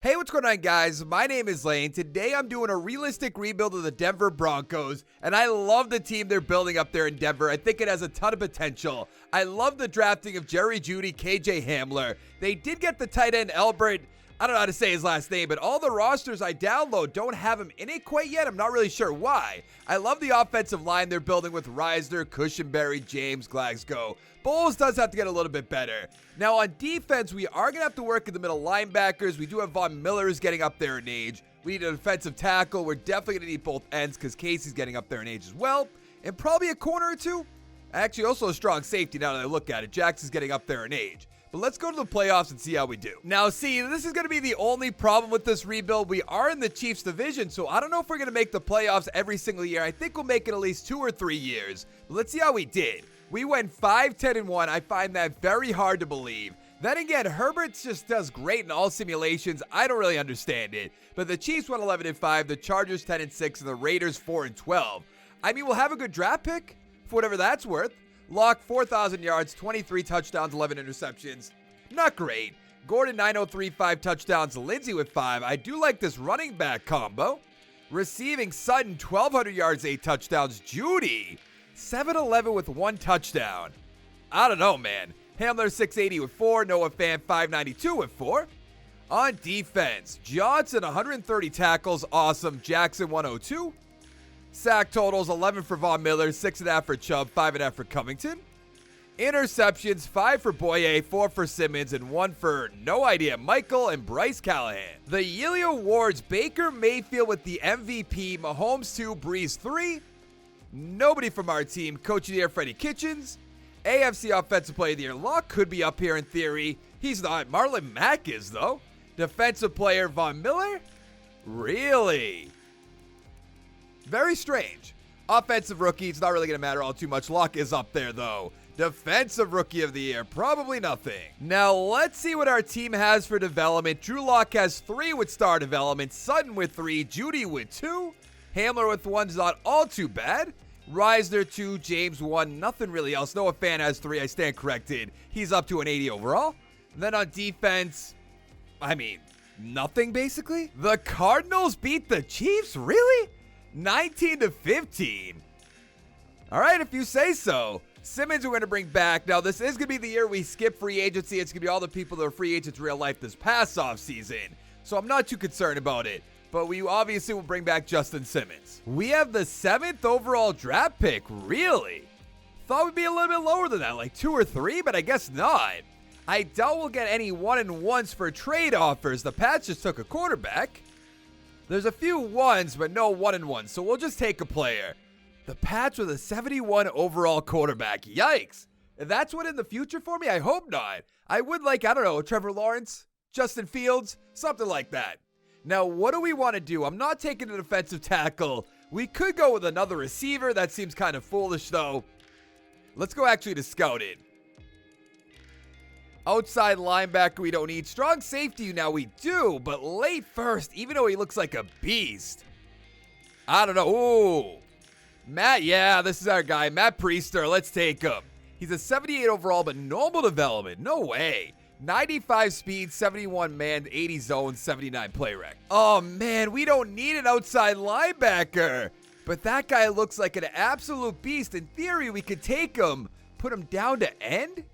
Hey, what's going on, guys? My name is Lane. Today I'm doing a realistic rebuild of the Denver Broncos, and I love the team they're building up there in Denver. I think it has a ton of potential. I love the drafting of Jerry Jeudy, KJ Hamler. They did get the tight end Albert. I don't know how to say his last name, but all the rosters I download don't have him in it quite yet. I'm not really sure why. I love the offensive line they're building with Reisner, Cushenberry, James, Glasgow. Bowles does have to get a little bit better. Now on defense, we are going to have to work in the middle linebackers. We do have Von Miller's getting up there in age. We need a defensive tackle. We're definitely going to need both ends because Casey's getting up there in age as well. And probably a corner or two. Actually, also a strong safety now that I look at it. Jackson's getting up there in age. But let's go to the playoffs and see how we do. Now, see, this is going to be the only problem with this rebuild. We are in the Chiefs division, so I don't know if we're going to make the playoffs every single year. I think we'll make it at least 2 or 3 years. But let's see how we did. We went 5-10-1. I find that very hard to believe. Then again, Herbert just does great in all simulations. I don't really understand it. But the Chiefs went 11-5, the Chargers 10-6, and the Raiders 4-12. I mean, we'll have a good draft pick for whatever that's worth. Locke, 4,000 yards, 23 touchdowns, 11 interceptions. Not great. Gordon, 903, 5 touchdowns. Lindsey with 5. I do like this running back combo. Receiving, Sutton, 1,200 yards, 8 touchdowns. Jeudy, 711 with 1 touchdown. I don't know, man. Hamler, 680 with 4. Noah Fant, 592 with 4. On defense, Johnson, 130 tackles. Awesome. Jackson, 102. Sack totals, 11 for Von Miller, 6.5 for Chubb, 5.5 for Covington. Interceptions, 5 for Boye, 4 for Simmons, and 1 for, no idea, Michael and Bryce Callahan. The yearly awards, Baker Mayfield with the MVP, Mahomes 2, Breeze 3. Nobody from our team. Coach of the Year, Freddie Kitchens. AFC Offensive Player of the Year, Locke could be up here in theory. He's not. Marlon Mack is, though. Defensive Player, Von Miller? Really? Very strange. Offensive Rookie, it's not really going to matter all too much. Locke is up there, though. Defensive Rookie of the Year, probably nothing. Now, let's see what our team has for development. Drew Lock has 3 with star development. Sutton with 3. Jeudy with 2. Hamler with 1's not all too bad. Reisner 2. James 1. Nothing really else. Noah Fant has 3. I stand corrected. He's up to an 80 overall. And then on defense, I mean, nothing basically. The Cardinals beat the Chiefs? Really? 19-15. All right, if you say so. Simmons we're going to bring back. Now, this is going to be the year we skip free agency. It's going to be all the people that are free agents in real life this past offseason. So I'm not too concerned about it. But we obviously will bring back Justin Simmons. We have the 7th overall draft pick. Really? Thought we'd be a little bit lower than that, like 2 or 3, but I guess not. I doubt we'll get any 1-and-1s for trade offers. The Pats just took a quarterback. There's a few 1s, but no 1-and-1s, so we'll just take a player. The Pats with a 71 overall quarterback. Yikes. If that's what in the future for me, I hope not. I would like, I don't know, Trevor Lawrence, Justin Fields, something like that. Now, what do we want to do? I'm not taking a defensive tackle. We could go with another receiver. That seems kind of foolish, though. Let's go actually to scouting. Outside linebacker, we don't need. Strong safety, now we do, but late first, even though he looks like a beast. I don't know. Ooh. Matt, yeah, this is our guy. Matt Priester, let's take him. He's a 78 overall, but normal development. No way. 95 speed, 71 man, 80 zone, 79 play rec. Oh, man, we don't need an outside linebacker. But that guy looks like an absolute beast. In theory, we could take him, put him down to end.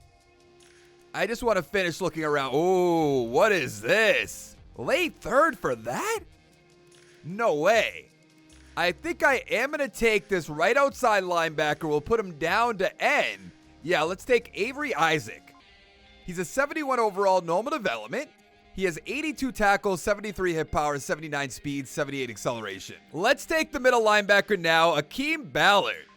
I just want to finish looking around. Oh, what is this? Late third for that? No way. I think I am going to take this right outside linebacker. We'll put him down to end. Yeah, let's take Avery Isaac. He's a 71 overall normal development. He has 82 tackles, 73 hit power, 79 speed, 78 acceleration. Let's take the middle linebacker now, Akeem Ballard.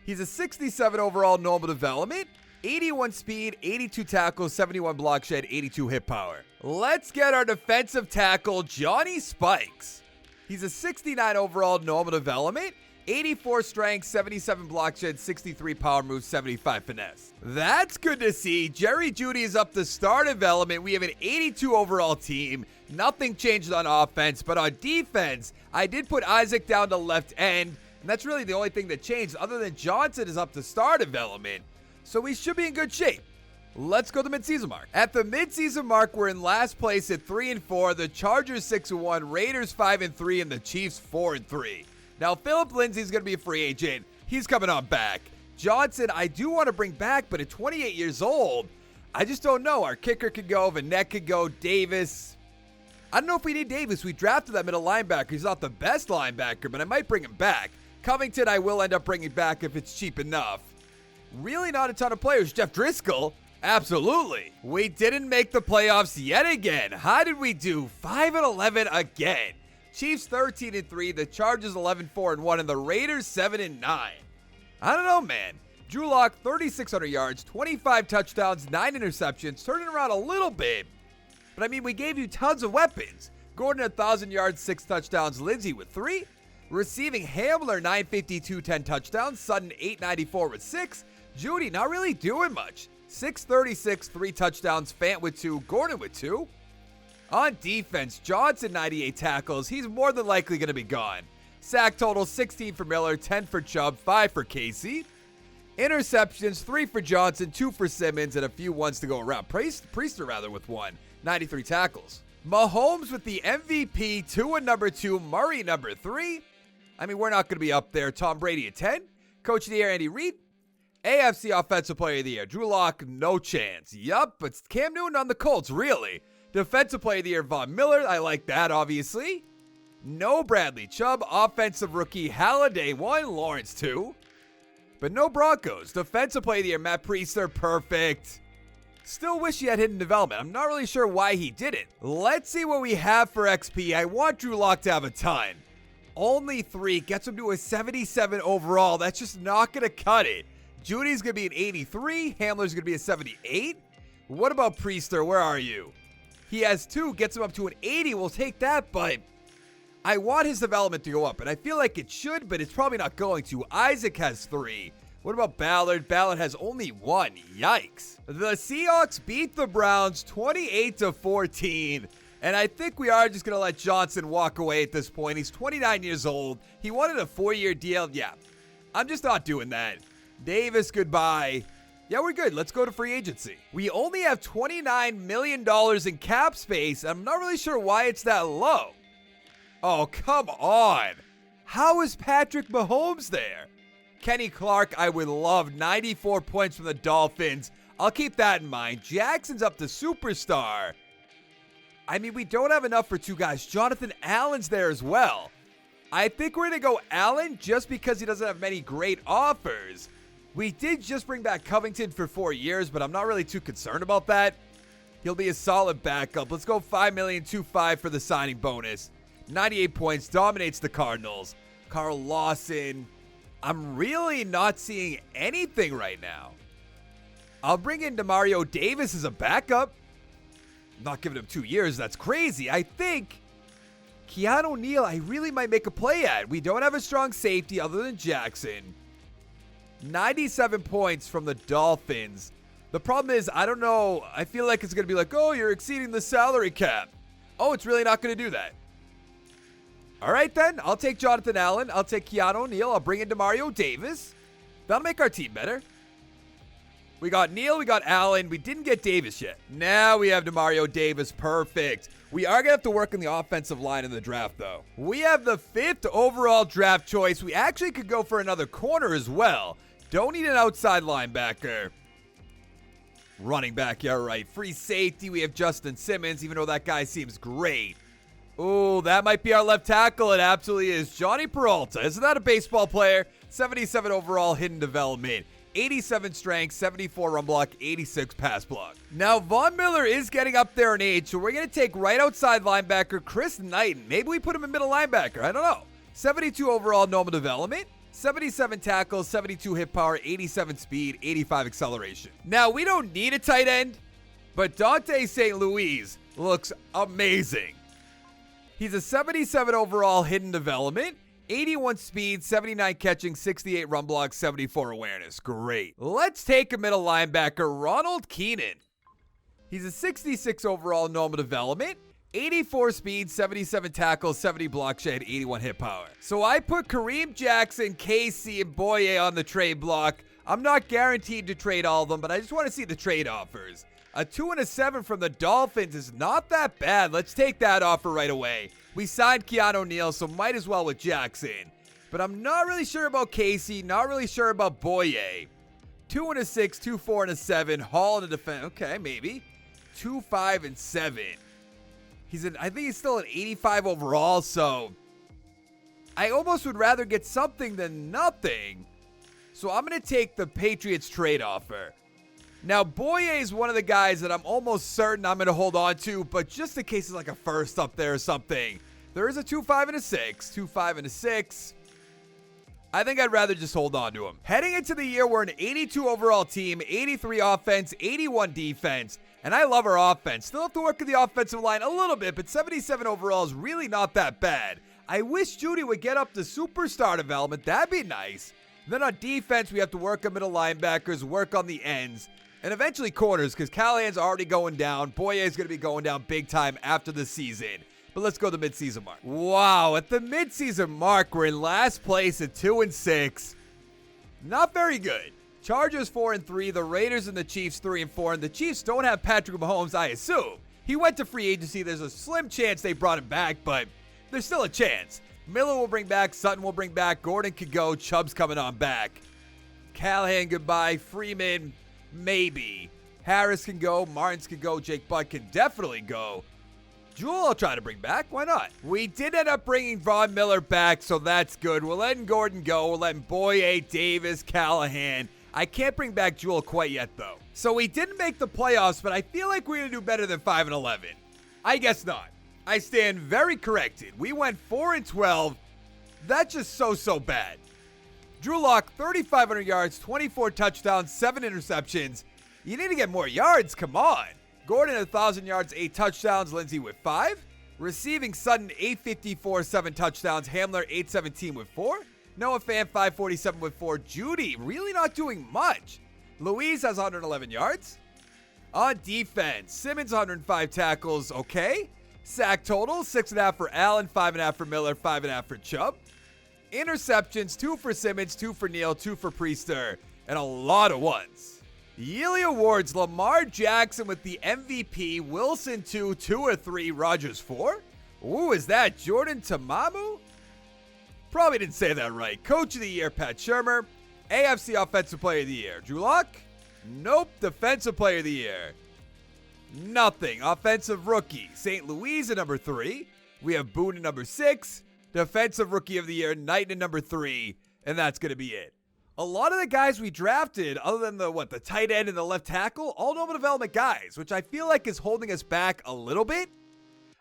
He's a 67 overall normal development. 81 speed, 82 tackles, 71 block shed, 82 hit power. Let's get our defensive tackle, Johnny Spikes. He's a 69 overall normal development, 84 strength, 77 block shed, 63 power move, 75 finesse. That's good to see. Jerry Jeudy is up to star development. We have an 82 overall team. Nothing changed on offense, but on defense, I did put Isaac down to left end, and that's really the only thing that changed other than Johnson is up to star development. So we should be in good shape. Let's go to the midseason mark. At the midseason mark, we're in last place at 3-4. The Chargers 6-1, Raiders 5-3, and the Chiefs 4-3. Now, Phillip Lindsay's going to be a free agent. He's coming on back. Johnson, I do want to bring back, but at 28 years old, I just don't know. Our kicker could go, Vanette could go, Davis. I don't know if we need Davis. We drafted that middle linebacker. He's not the best linebacker, but I might bring him back. Covington, I will end up bringing back if it's cheap enough. Really not a ton of players. Jeff Driscoll, absolutely. We didn't make the playoffs yet again. How did we do? 5-11 again. Chiefs 13-3, the Chargers 11-4-1, and the Raiders 7-9. I don't know, man. Drew Lock, 3,600 yards, 25 touchdowns, 9 interceptions, turning around a little bit. But I mean, we gave you tons of weapons. Gordon 1,000 yards, 6 touchdowns, Lindsey with 3. Receiving, Hamler 952, 10 touchdowns, Sutton 894 with 6. Judy not really doing much. 636, 3 touchdowns, Fant with 2, Gordon with 2. On defense, Johnson 98 tackles. He's more than likely going to be gone. Sack total 16 for Miller, 10 for Chubb, 5 for Casey. Interceptions 3 for Johnson, 2 for Simmons, and a few ones to go around. Priester with 1. 93 tackles. Mahomes with the MVP, Tua number 2, Murray number 3. I mean, we're not going to be up there. Tom Brady at 10. Coach of the Year, Andy Reid. AFC Offensive Player of the Year, Drew Lock, no chance. Yup, but Cam Newton on the Colts, really. Defensive Player of the Year, Von Miller. I like that, obviously. No Bradley Chubb. Offensive Rookie, Halliday 1, Lawrence 2. But no Broncos. Defensive Player of the Year, Matt Priester, perfect. Still wish he had hidden development. I'm not really sure why he didn't. Let's see what we have for XP. I want Drew Lock to have a ton. Only 3 gets him to a 77 overall. That's just not going to cut it. Judy's going to be an 83. Hamler's going to be a 78. What about Priester? Where are you? He has 2, gets him up to an 80. We'll take that, but I want his development to go up, and I feel like it should, but it's probably not going to. Isaac has 3. What about Ballard? Ballard has only 1. Yikes. The Seahawks beat the Browns 28-14. And I think we are just going to let Johnson walk away at this point. He's 29 years old. He wanted a 4-year deal. Yeah, I'm just not doing that. Davis, goodbye. Yeah, we're good. Let's go to free agency. We only have $29 million in cap space. I'm not really sure why it's that low. Oh, come on. How is Patrick Mahomes there? Kenny Clark, I would love. 94 points from the Dolphins. I'll keep that in mind. Jackson's up to superstar. I mean, we don't have enough for 2 guys. Jonathan Allen's there as well. I think we're going to go Allen just because he doesn't have many great offers. We did just bring back Covington for 4 years, but I'm not really too concerned about that. He'll be a solid backup. Let's go $5,250,000 for the signing bonus. 98 points, dominates the Cardinals. Carl Lawson. I'm really not seeing anything right now. I'll bring in Demario Davis as a backup. Not giving him 2 years. That's crazy. I think Keanu Neal, I really might make a play at. We don't have a strong safety other than Jackson. 97 points from the Dolphins. The problem is, I don't know. I feel like it's going to be like, oh, you're exceeding the salary cap. Oh, it's really not going to do that. All right, then. I'll take Jonathan Allen. I'll take Keanu Neal. I'll bring in Demario Davis. That'll make our team better. We got Neal, we got Allen. We didn't get Davis yet. Now we have Demario Davis. Perfect. We are going to have to work on the offensive line in the draft, though. We have the 5th overall draft choice. We actually could go for another corner as well. Don't need an outside linebacker. Running back, yeah, right. Free safety, we have Justin Simmons, even though that guy seems great. Ooh, that might be our left tackle. It absolutely is. Johnny Peralta. Isn't that a baseball player? 77 overall, hidden development. 87 strength, 74 run block, 86 pass block. Now, Von Miller is getting up there in age, so we're going to take right outside linebacker Chris Knighton. Maybe we put him in middle linebacker. I don't know. 72 overall normal development, 77 tackles, 72 hit power, 87 speed, 85 acceleration. Now, we don't need a tight end, but Dante St. Louis looks amazing. He's a 77 overall hidden development, 81 speed, 79 catching, 68 run block, 74 awareness. Great. Let's take a middle linebacker, Ronald Keenan. He's a 66 overall normal development, 84 speed, 77 tackles, 70 block shed, 81 hit power. So I put Kareem Jackson, Casey, and Boye on the trade block. I'm not guaranteed to trade all of them, but I just want to see the trade offers. A 2 and a 7 from the Dolphins is not that bad. Let's take that offer right away. We signed Keanu Neal, so might as well with Jackson. But I'm not really sure about Casey, not really sure about Boye. 2 and a 6, 2, 4 and a 7. Hall in the defense. Okay, maybe. 2, 5 and 7. I think he's still an 85 overall, so I almost would rather get something than nothing. So I'm going to take the Patriots trade offer. Now, Boye is one of the guys that I'm almost certain I'm going to hold on to, but just in case it's like a first up there or something. There is a 2, 5 and a 6. 2, 5 and a 6. I think I'd rather just hold on to him. Heading into the year, we're an 82 overall team, 83 offense, 81 defense, and I love our offense. Still have to work on the offensive line a little bit, but 77 overall is really not that bad. I wish Judy would get up to superstar development. That'd be nice. Then on defense, we have to work on middle linebackers, work on the ends, and eventually corners, because Callahan's already going down. Boye is going to be going down big time after the season. But let's go to the midseason mark. Wow, at the midseason mark, we're in last place at 2 and 6. Not very good. Chargers 4 and 3, the Raiders and the Chiefs 3 and 4, and the Chiefs don't have Patrick Mahomes, I assume. He went to free agency. There's a slim chance they brought him back, but there's still a chance. Miller will bring back, Sutton will bring back, Gordon could go, Chubb's coming on back. Callahan goodbye, Freeman maybe. Harris can go, Martins can go, Jake Butt can definitely go. Jewel I'll try to bring back, why not? We did end up bringing Von Miller back, so that's good. We're letting Gordon go, we're letting Boye, Davis, Callahan. I can't bring back Jewel quite yet though. So we didn't make the playoffs, but I feel like we're going to do better than 5 and 11. I guess not. I stand very corrected. We went 4 and 12. That's just so bad. Drew Lock, 3,500 yards, 24 touchdowns, 7 interceptions. You need to get more yards, come on. Gordon, 1,000 yards, 8 touchdowns. Lindsey with 5. Receiving Sutton, 854, 7 touchdowns. Hamler, 817 with 4. Noah Fant, 547 with 4. Judy, really not doing much. Louise has 111 yards. On defense, Simmons, 105 tackles, okay. Sack total, 6.5 for Allen, 5.5 for Miller, 5.5 for Chubb. Interceptions, 2 for Simmons, 2 for Neal, 2 for Priester, and a lot of ones. Yearly awards, Lamar Jackson with the MVP, Wilson 2, 2 or 3, Rodgers 4. Ooh, is that Jordan Tamamu? Probably didn't say that right. Coach of the Year, Pat Shurmur. AFC Offensive Player of the Year, Drew Lock? Nope. Defensive Player of the Year. Nothing. Offensive Rookie, St. Louis at number 3. We have Boone at number 6. Defensive Rookie of the Year, Knighton at number 3. And that's going to be it. A lot of the guys we drafted, other than the tight end and the left tackle, all normal development guys, which I feel like is holding us back a little bit.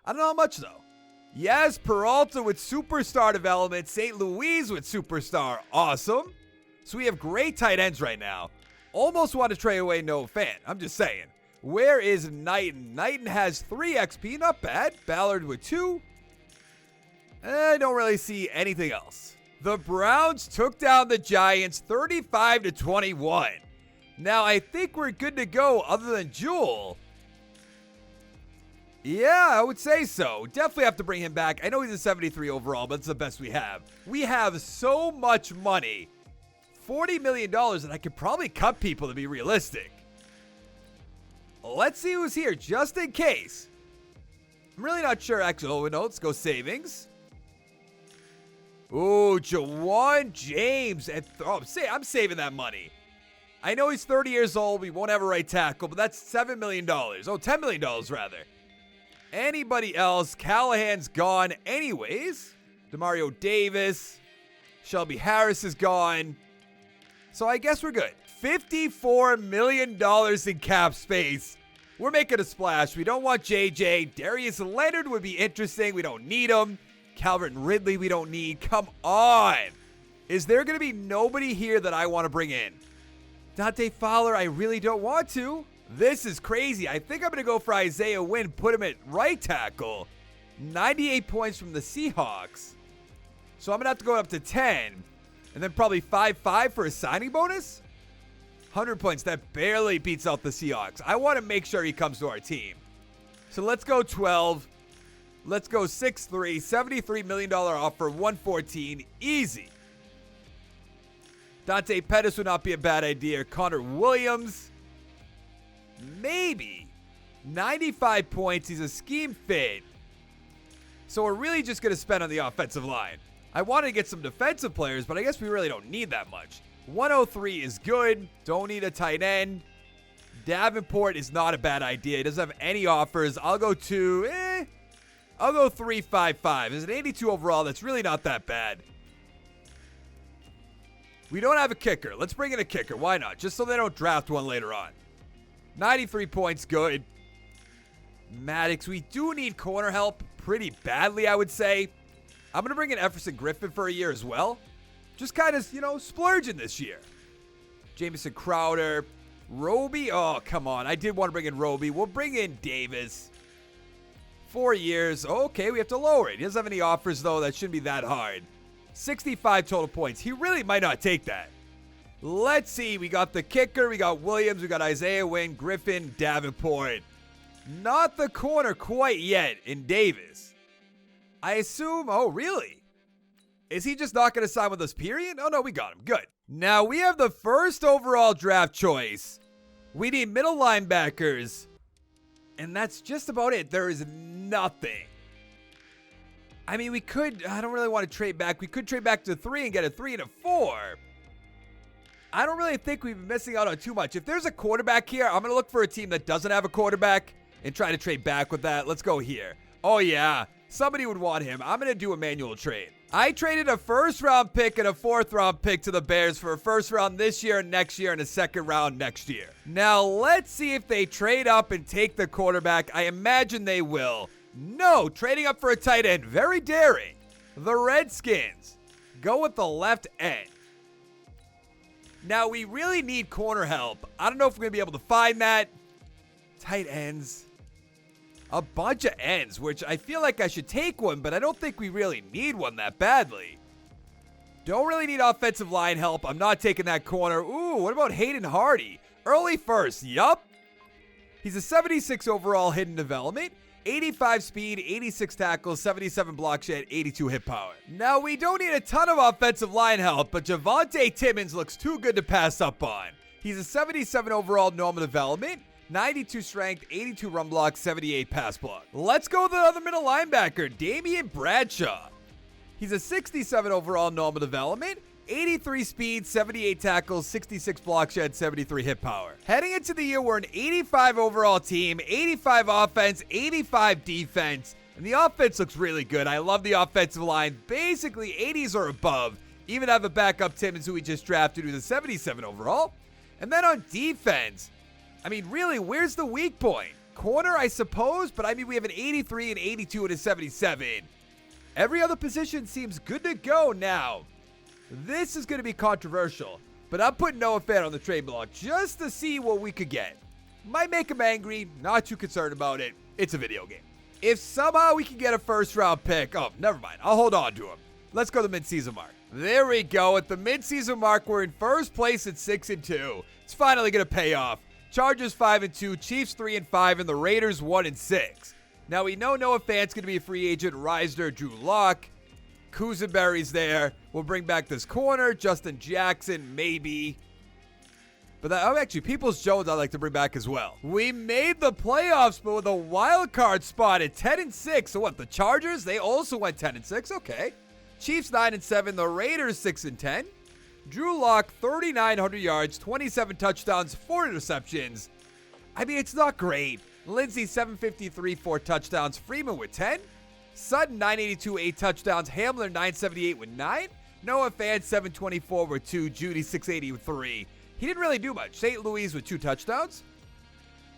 I don't know how much, though. Yes, Peralta with superstar development. St. Louis with superstar. Awesome. So we have great tight ends right now. Almost want to trade away Noah Fant. I'm just saying. Where is Knighton? Knighton has 3 XP. Not bad. Ballard with 2. I don't really see anything else. The Browns took down the Giants 35-21. Now, I think we're good to go other than Jewel. Yeah, I would say so. Definitely have to bring him back. I know he's a 73 overall, but it's the best we have. We have so much money. $40 million, and I could probably cut people to be realistic. Let's see who's here, just in case. I'm really not sure. Actually, no, let's go savings. Ooh, Jawan James. I'm saving that money. I know he's 30 years old. We won't have a right tackle, but that's $7 million. Oh, $10 million, rather. Anybody else? Callahan's gone anyways. Demario Davis. Shelby Harris is gone. So I guess we're good. $54 million in cap space. We're making a splash. We don't want JJ. Darius Leonard would be interesting. We don't need him. Calvin Ridley we don't need. Come on. Is there going to be nobody here that I want to bring in? Dante Fowler, I really don't want to. This is crazy. I think I'm going to go for Isaiah Wynn, put him at right tackle. 98 points from the Seahawks. So I'm going to have to go up to 10. And then probably 5-5 for a signing bonus? 100 points. That barely beats out the Seahawks. I want to make sure he comes to our team. So let's go 12. Let's go 6-3. $73 million offer, 114. Easy. Dante Pettis would not be a bad idea. Connor Williams. Maybe. 95 points. He's a scheme fit. So we're really just going to spend on the offensive line. I wanted to get some defensive players, but I guess we really don't need that much. 103 is good. Don't need a tight end. Davenport is not a bad idea. He doesn't have any offers. I'll go 355. There's an 82 overall. That's really not that bad. We don't have a kicker. Let's bring in a kicker. Why not? Just so they don't draft one later on. 93 points, good. Maddox, we do need corner help pretty badly, I would say. I'm going to bring in Everson Griffin for a year as well. Just kind of, splurging this year. Jamison Crowder. Roby. Oh, come on. I did want to bring in Roby. We'll bring in Davis. 4 years. Okay, we have to lower it. He doesn't have any offers, though. That shouldn't be that hard. 65 total points. He really might not take that. Let's see. We got the kicker. We got Williams. We got Isaiah Wynn, Griffin, Davenport. Not the corner quite yet in Davis. I assume. Oh, really? Is he just not going to sign with us, period? Oh, no, we got him. Good. Now, we have the first overall draft choice. We need middle linebackers. And that's just about it. There is nothing. I mean, we could. I don't really want to trade back. We could trade back to 3 and get a 3 and a 4. I don't really think we've been missing out on too much. If there's a quarterback here, I'm going to look for a team that doesn't have a quarterback and try to trade back with that. Let's go here. Oh, yeah. Somebody would want him. I'm going to do a manual trade. I traded a first-round pick and a fourth-round pick to the Bears for a first round this year and next year and a second round next year. Now, let's see if they trade up and take the quarterback. I imagine they will. No, trading up for a tight end. Very daring. The Redskins go with the left end. Now, we really need corner help. I don't know if we're going to be able to find that. Tight ends. A bunch of ends, which I feel like I should take one, but I don't think we really need one that badly. Don't really need offensive line help. I'm not taking that corner. Ooh, what about Hayden Hardy? Early first. Yup. He's a 76 overall hidden development. 85 speed, 86 tackles, 77 block shed, 82 hit power. Now, we don't need a ton of offensive line help, but Javonte Timmons looks too good to pass up on. He's a 77 overall normal development, 92 strength, 82 run block, 78 pass block. Let's go with the other middle linebacker, Damian Bradshaw. He's a 67 overall normal development, 83 speed, 78 tackles, 66 block shed, 73 hit power. Heading into the year, we're an 85 overall team, 85 offense, 85 defense, and the offense looks really good. I love the offensive line, basically 80s or above. Even have a backup Timmons who we just drafted who's a 77 overall. And then on defense, I mean, really, where's the weak point? Corner, I suppose, but I mean, we have an 83, an 82, and a 77. Every other position seems good to go now. This is going to be controversial, but I'm putting Noah Fant on the trade block just to see what we could get. Might make him angry, not too concerned about it. It's a video game. If somehow we can get a first-round pick, oh, never mind. I'll hold on to him. Let's go to the midseason mark. There we go. At the midseason mark, we're in first place at 6-2. It's finally going to pay off. Chargers 5-2, Chiefs 3-5, and the Raiders 1-6. Now we know Noah Fant's going to be a free agent. Reisner, Drew Lock, Cousinberry's there. We'll bring back this corner. Justin Jackson, maybe. But actually, Peoples-Jones I'd like to bring back as well. We made the playoffs, but with a wild card spot at 10-6. So what, the Chargers? They also went 10-6. Okay. Chiefs 9-7. The Raiders 6-10. Drew Lock, 3,900 yards, 27 touchdowns, 4 interceptions. I mean, it's not great. Lindsey, 753, 4 touchdowns. Freeman with 10. Sutton, 982, 8 touchdowns. Hamler, 978 with 9. Noah Fant, 724 with 2. Judy, 680 with 3. He didn't really do much. St. Louis with 2 touchdowns.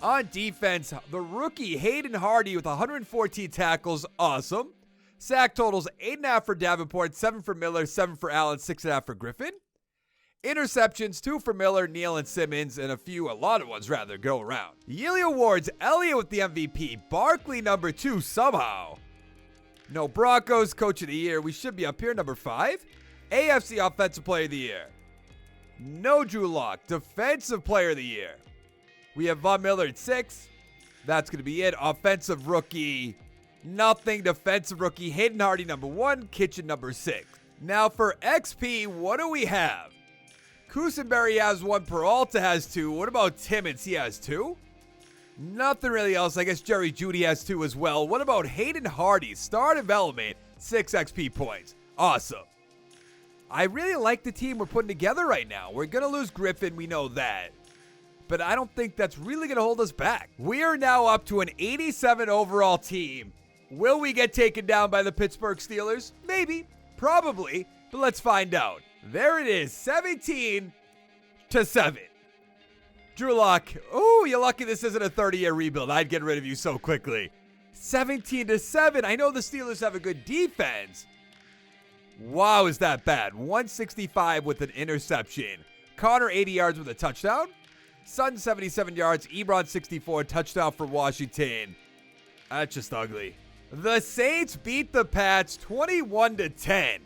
On defense, the rookie Hayden Hardy with 114 tackles. Awesome. Sack totals 8.5 for Davenport, 7 for Miller, 7 for Allen, 6.5 for Griffin. Interceptions, 2 for Miller, Neal, and Simmons, and a lot of ones rather, go around. Yearly awards, Elliott with the MVP, Barkley number 2 somehow. No Broncos, Coach of the Year, we should be up here, number 5. AFC Offensive Player of the Year. No Drew Lock, Defensive Player of the Year. We have Von Miller at 6. That's going to be it. Offensive Rookie, nothing. Defensive Rookie, Hayden Hardy number 1, Kitchen number 6. Now for XP, what do we have? Kusenberry has 1. Peralta has 2. What about Timmons? He has 2. Nothing really else. I guess Jerry Jeudy has 2 as well. What about Hayden Hardy? Star development, 6 XP points. Awesome. I really like the team we're putting together right now. We're going to lose Griffin. We know that. But I don't think that's really going to hold us back. We are now up to an 87 overall team. Will we get taken down by the Pittsburgh Steelers? Maybe. Probably. But let's find out. There it is. 17-7. Drew Lock. Oh, you're lucky this isn't a 30-year rebuild. I'd get rid of you so quickly. 17-7. I know the Steelers have a good defense. Wow, is that bad? 165 with an interception. Connor 80 yards with a touchdown. Sutton 77 yards. Ebron 64. Touchdown for Washington. That's just ugly. The Saints beat the Pats 21-10.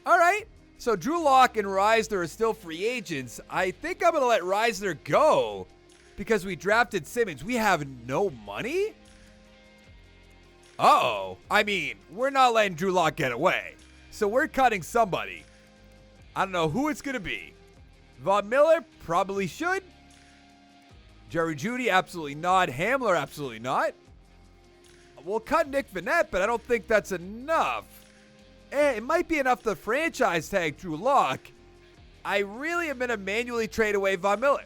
All right. So Drew Lock and Reisner are still free agents. I think I'm going to let Reisner go because we drafted Simmons. We have no money? Uh-oh. I mean, we're not letting Drew Lock get away. So we're cutting somebody. I don't know who it's going to be. Von Miller probably should. Jerry Jeudy, absolutely not. Hamler, absolutely not. We'll cut Nick Vannett, but I don't think that's enough. It might be enough to franchise tag Drew Lock. I really am going to manually trade away Von Miller.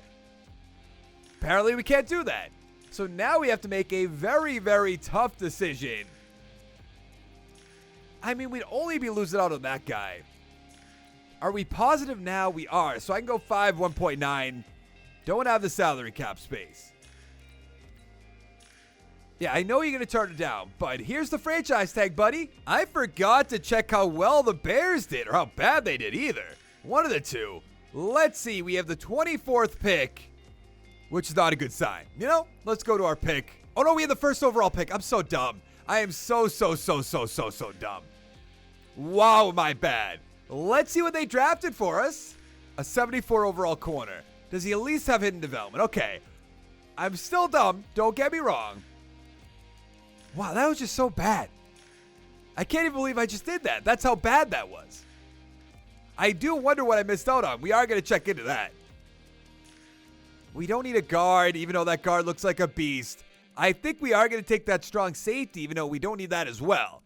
Apparently we can't do that. So now we have to make a very, very tough decision. I mean, we'd only be losing out on that guy. Are we positive now? We are. So I can go 5, 1.9. Don't have the salary cap space. Yeah, I know you're going to turn it down, but here's the franchise tag, buddy. I forgot to check how well the Bears did, or how bad they did either. One of the two. Let's see. We have the 24th pick, which is not a good sign. You know, let's go to our pick. Oh, no, we have the first overall pick. I'm so dumb. I am so dumb. Wow, my bad. Let's see what they drafted for us. A 74 overall corner. Does he at least have hidden development? Okay. I'm still dumb. Don't get me wrong. Wow, that was just so bad. I can't even believe I just did that. That's how bad that was. I do wonder what I missed out on. We are going to check into that. We don't need a guard, even though that guard looks like a beast. I think we are going to take that strong safety, even though we don't need that as well.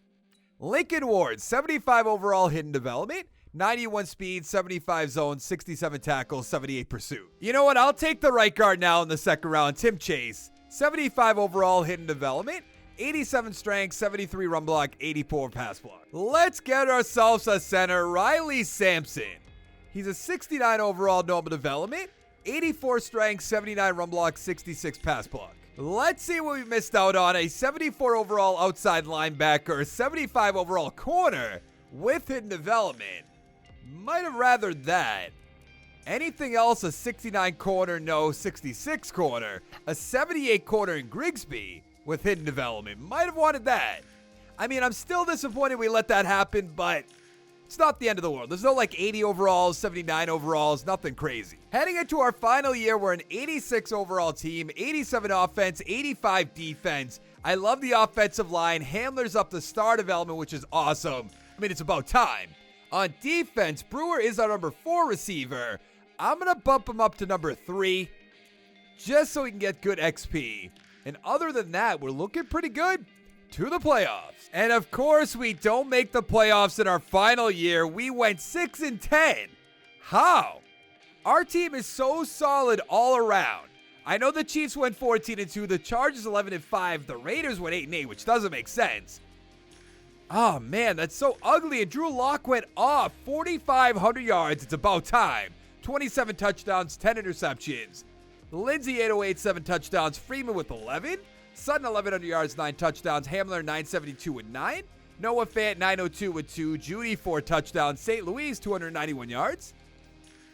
Lincoln Ward, 75 overall hidden development, 91 speed, 75 zone, 67 tackles, 78 pursuit. You know what? I'll take the right guard now in the second round. Tim Chase, 75 overall hidden development, 87 strength, 73 run block, 84 pass block. Let's get ourselves a center, Riley Sampson. He's a 69 overall normal development, 84 strength, 79 run block, 66 pass block. Let's see what we missed out on. A 74 overall outside linebacker, 75 overall corner with hidden development. Might have rather that. Anything else? A 69 corner? No. 66 corner. A 78 corner in Grigsby with hidden development. Might have wanted that. I mean, I'm still disappointed we let that happen, but it's not the end of the world. There's no like 80 overalls, 79 overalls, nothing crazy. Heading into our final year, we're an 86 overall team, 87 offense, 85 defense. I love the offensive line. Hamler's up to star development, which is awesome. I mean, it's about time. On defense, Brewer is our number 4 receiver. I'm going to bump him up to number 3 just so we can get good XP. And other than that, we're looking pretty good to the playoffs. And of course, we don't make the playoffs in our final year. We went 6-10. How? Our team is so solid all around. I know the Chiefs went 14-2, the Chargers 11-5, the Raiders went 8-8, which doesn't make sense. Oh man, that's so ugly. And Drew Lock went off 4,500 yards. It's about time. 27 touchdowns, 10 interceptions. Lindsey 808, 7 touchdowns. Freeman with 11. Sutton 1,100 yards, 9 touchdowns. Hamler 972 with 9. Noah Fant 902 with 2. Jeudy 4 touchdowns. St. Louis 291 yards.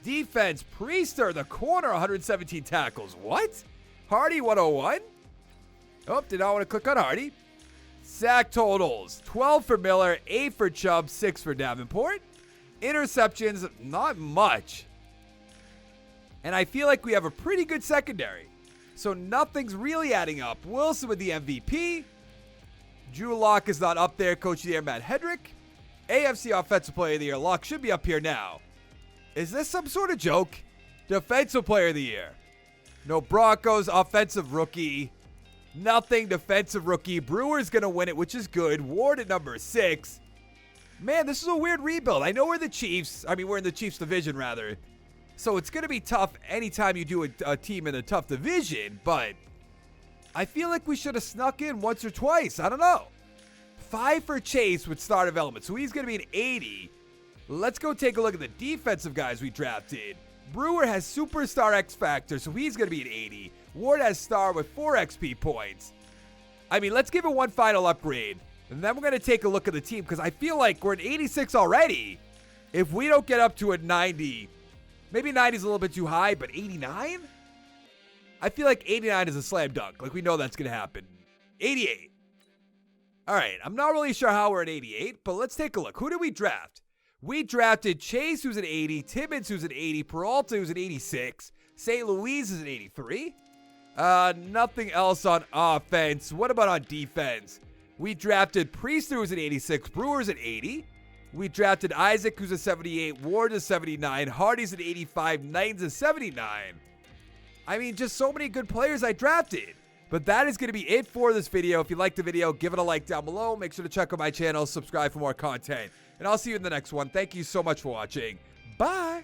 Defense, Priester, the corner, 117 tackles. What? Hardy 101. Oh, did not want to click on Hardy. Sack totals, 12 for Miller, 8 for Chubb, 6 for Davenport. Interceptions, not much. And I feel like we have a pretty good secondary. So nothing's really adding up. Wilson with the MVP. Drew Lock is not up there. Coach of the Year, Matt Hedrick. AFC Offensive Player of the Year, Lock should be up here now. Is this some sort of joke? Defensive Player of the Year. No Broncos. Offensive Rookie. Nothing. Defensive Rookie. Brewers going to win it, which is good. Ward at number 6. Man, this is a weird rebuild. I know we're the Chiefs. We're in the Chiefs division, rather. So it's going to be tough anytime you do a team in a tough division, but I feel like we should have snuck in once or twice. I don't know. 5 for Chase with star development, so he's going to be an 80. Let's go take a look at the defensive guys we drafted. Brewer has superstar X Factor, so he's going to be an 80. Ward has star with 4 XP points. Let's give it one final upgrade, and then we're going to take a look at the team, because I feel like we're at 86 already. If we don't get up to a 90, maybe 90 is a little bit too high, but 89? I feel like 89 is a slam dunk. Like, we know that's going to happen. 88. All right, I'm not really sure how we're at 88, but let's take a look. Who did we draft? We drafted Chase, who's an 80, Timmons, who's an 80, Peralta, who's an 86, St. Louis is an 83. Nothing else on offense. What about on defense? We drafted Priester, who's an 86, Brewer's an 80. We drafted Isaac, who's a 78, Ward is 79, Hardy's an 85, Knighton's a 79. Just so many good players I drafted. But that is going to be it for this video. If you liked the video, give it a like down below. Make sure to check out my channel, subscribe for more content. And I'll see you in the next one. Thank you so much for watching. Bye.